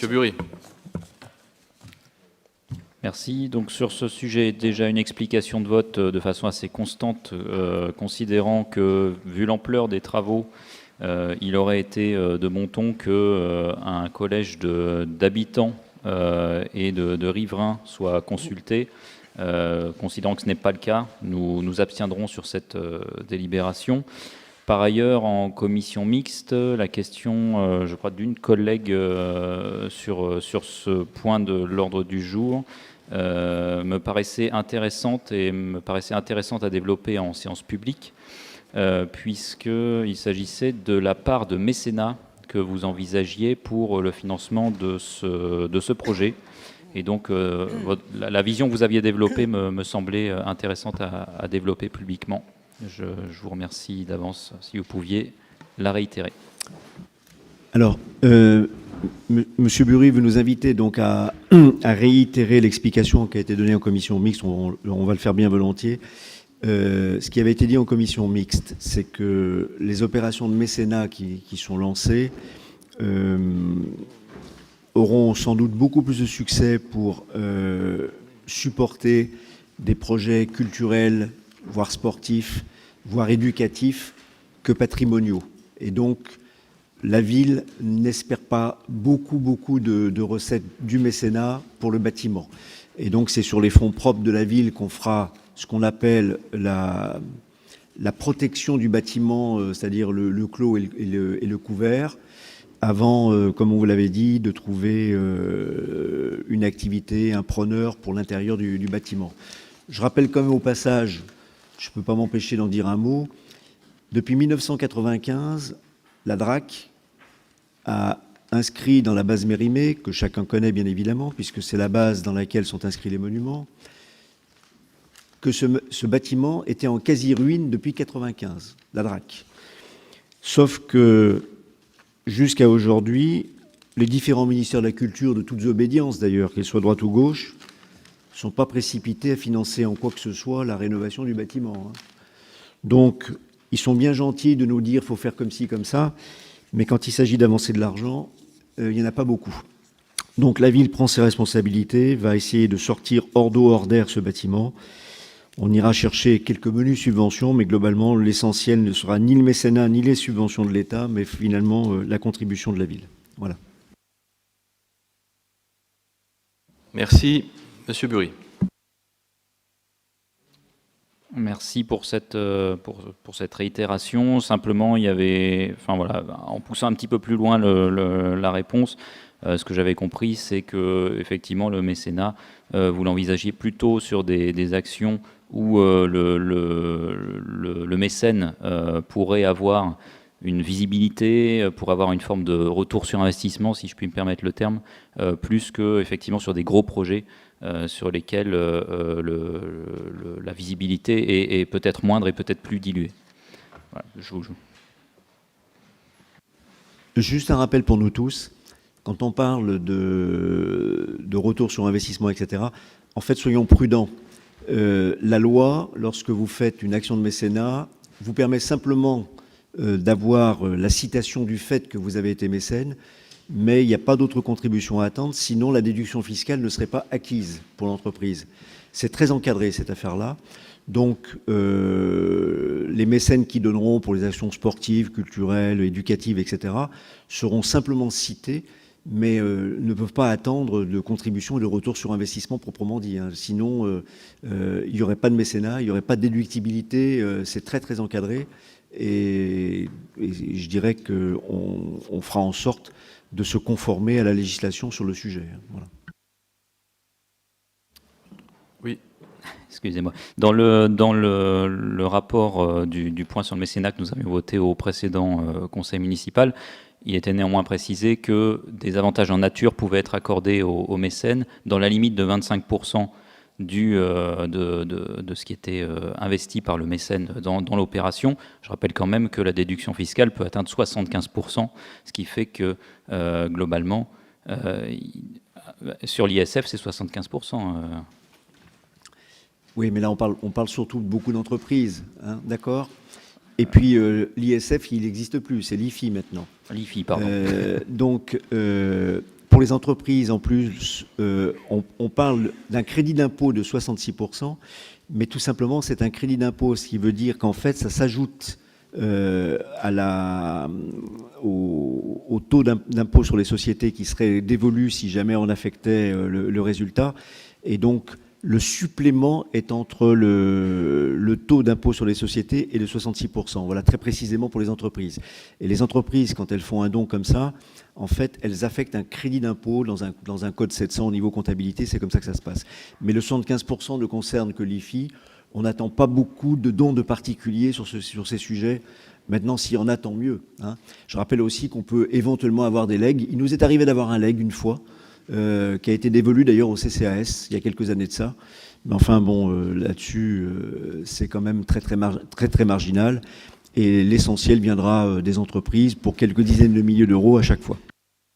Monsieur Bury. Merci. Donc sur ce sujet, déjà une explication de vote de façon assez constante, considérant que, vu l'ampleur des travaux, il aurait été de bon ton qu'un collège d'habitants et de riverains soit consulté. Considérant que ce n'est pas le cas, nous nous abstiendrons sur cette délibération. Par ailleurs, en commission mixte, la question, je crois, d'une collègue sur ce point de l'ordre du jour me paraissait intéressante à développer en séance publique, puisqu'il s'agissait de la part de mécénat que vous envisagiez pour le financement de ce projet. Et donc, la vision que vous aviez développée me semblait intéressante à développer publiquement. Je vous remercie d'avance si vous pouviez la réitérer. Alors, Monsieur Bury veut nous inviter donc à réitérer l'explication qui a été donnée en commission mixte. On va le faire bien volontiers. Ce qui avait été dit en commission mixte, c'est que les opérations de mécénat qui sont lancées auront sans doute beaucoup plus de succès pour supporter des projets culturels, voire sportifs, voire éducatifs, que patrimoniaux. Et donc, la ville n'espère pas beaucoup de recettes du mécénat pour le bâtiment. Et donc, c'est sur les fonds propres de la ville qu'on fera ce qu'on appelle la protection du bâtiment, c'est-à-dire le clos et le couvert, avant, comme on vous l'avait dit, de trouver une activité, un preneur pour l'intérieur du bâtiment. Je rappelle quand même au passage, je ne peux pas m'empêcher d'en dire un mot, depuis 1995, la DRAC a inscrit dans la base Mérimée, que chacun connaît bien évidemment, puisque c'est la base dans laquelle sont inscrits les monuments, que ce bâtiment était en quasi-ruine depuis 1995, la DRAC. Sauf que, jusqu'à aujourd'hui, les différents ministères de la Culture, de toutes obédiences d'ailleurs, qu'ils soient droite ou gauche, ne sont pas précipités à financer en quoi que ce soit la rénovation du bâtiment. Donc, ils sont bien gentils de nous dire qu'il faut faire comme ci, comme ça, mais quand il s'agit d'avancer de l'argent, il n'y en a pas beaucoup. Donc la ville prend ses responsabilités, va essayer de sortir hors d'eau, hors d'air ce bâtiment. On ira chercher quelques menues subventions, mais globalement, l'essentiel ne sera ni le mécénat, ni les subventions de l'État, mais finalement la contribution de la ville. Voilà. Merci. Monsieur Bury. Merci pour cette réitération. Simplement, il y avait, en poussant un petit peu plus loin la réponse, ce que j'avais compris, c'est que effectivement le mécénat, vous l'envisagiez plutôt sur des actions où le mécène pourrait avoir une visibilité, pour avoir une forme de retour sur investissement, si je puis me permettre le terme, plus que effectivement sur des gros projets sur lesquels la visibilité est peut-être moindre et peut-être plus diluée. Voilà, je vous joue. Juste un rappel pour nous tous, quand on parle de retour sur investissement, etc., en fait, soyons prudents. La loi, lorsque vous faites une action de mécénat, vous permet simplement d'avoir la citation du fait que vous avez été mécène, mais il n'y a pas d'autre contribution à attendre, sinon la déduction fiscale ne serait pas acquise pour l'entreprise. C'est très encadré, cette affaire-là. Donc, les mécènes qui donneront pour les actions sportives, culturelles, éducatives, etc., seront simplement cités, mais ne peuvent pas attendre de contribution et de retour sur investissement proprement dit. Sinon, il n'y aurait pas de mécénat, il n'y aurait pas de déductibilité, c'est très très encadré, et je dirais qu'on fera en sorte de se conformer à la législation sur le sujet. Voilà. Oui. Excusez-moi. Dans le rapport du point sur le mécénat que nous avions voté au précédent conseil municipal, il était néanmoins précisé que des avantages en nature pouvaient être accordés aux mécènes dans la limite de 25% de ce qui était investi par le mécène dans l'opération. Je rappelle quand même que la déduction fiscale peut atteindre 75%, ce qui fait que globalement, sur l'ISF, c'est 75%. Oui, mais là, on parle surtout de beaucoup d'entreprises, d'accord ? Et puis, l'ISF, il n'existe plus, c'est l'IFI maintenant. L'IFI, pardon. Donc, pour les entreprises, en plus, on parle d'un crédit d'impôt de 66%, mais tout simplement, c'est un crédit d'impôt, ce qui veut dire qu'en fait, ça s'ajoute au taux d'impôt sur les sociétés qui serait dévolu si jamais on affectait le résultat. Et donc, le supplément est entre le taux d'impôt sur les sociétés et le 66%. Voilà, très précisément pour les entreprises. Et les entreprises, quand elles font un don comme ça, en fait, elles affectent un crédit d'impôt dans un code 700 au niveau comptabilité. C'est comme ça que ça se passe. Mais le 75% ne concerne que l'IFI. On n'attend pas beaucoup de dons de particuliers sur ces sujets. Maintenant, s'il y en a, tant mieux. Hein. Je rappelle aussi qu'on peut éventuellement avoir des legs. Il nous est arrivé d'avoir un leg une fois, qui a été dévolu d'ailleurs au CCAS il y a quelques années de ça. Mais enfin, bon, là-dessus, c'est quand même très marginal. Et l'essentiel viendra des entreprises pour quelques dizaines de milliers d'euros à chaque fois.